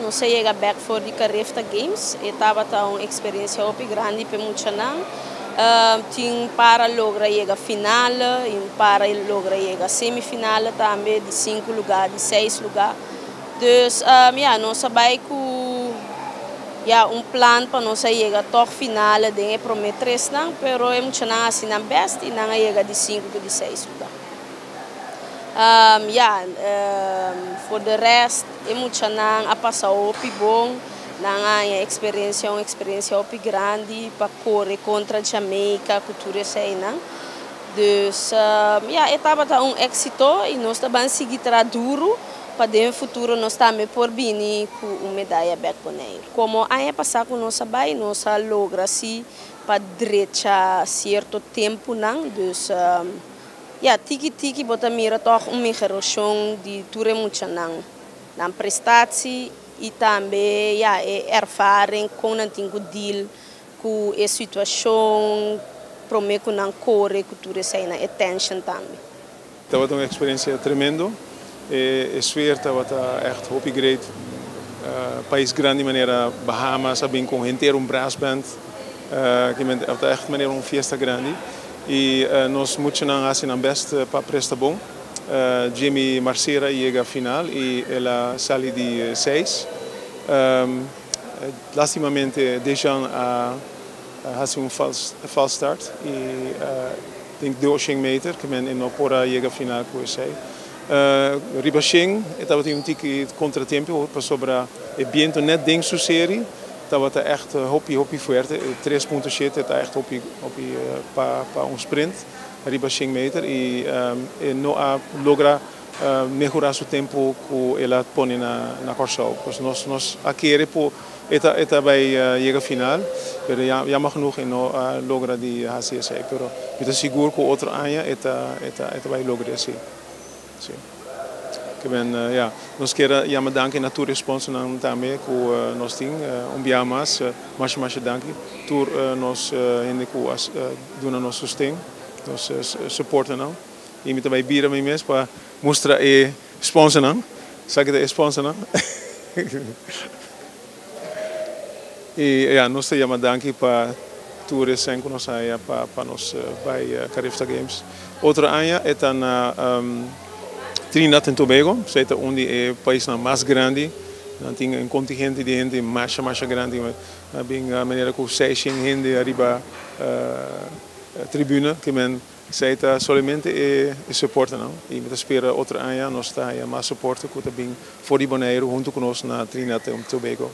Nós chegamos back for the Carefta Games, estava uma experiência muito grande para muitos não. Tinha para lograr chegar final, e para lograr chegar semifinal também de 5 lugares, de 6 lugares. Então, nós sabemos que plano para nós chegar até final, de prometer não, mas é muito não assim não best e não chega de 5 para de 6 lugares. For the rest, é muito não a passar muito bom, não há experiência muito grande para correr contra Jamaica, cultura sei não. Então, estava um êxito e nós também seguir duro para dentro futuro nós também por vir com uma medalha baconeira. Como ano passado nós sabemos, nós logra se para direita certo tempo não, tiki bota mira toch migração de tudo muito não prestatie e também ervaring com não tinha deal com a situação prometo não corre com tudo isso na attention também. Estava uma experiência tremenda, a sfeer estava echt hoop great, país grande de maneira Bahamas, bem com inteiro brass band, que estava echt maneira fiesta grande. E nós muito não assim não best para prestar bom. Jamie Marcera chega à final e ela sai de 6. Lastimamente deixam a false start e denk 200 meter que men não pora chega à final com esse. Ribaching estava um tique contratempo para sobrar e viento net ding so série. Dat echt hoppie forte, 3.7 está echt hoppie para sprint, arriba 100 meter e não logra melhorar seu tempo que ela põe na corção. Pois nós aqui está vai chegar final, mas já mag genoeg e não logra de HCSA, pero eu estou seguro que outro ano está vai lograr assim. Nós queremos danken na tua resposta também que nós temos mais danke por nós ainda que nosso sustento, nós suporta não e também bira mesmo para mostrar sponsor não, sabe que é sponsor não e nós queremos danke para tua recém que nós aí para nós vai Carefta Games. Outro ano é na Trinidad e Tobago, é onde é o país mais grande, tem um contingente de gente mais grande, bem a maneira que 600 gente arriba a tribuna, que men seita somente e suporta não, e me espera outro ano nós está mais suporte que também for de Bonaire junto conosco na Trinidad e Tobago.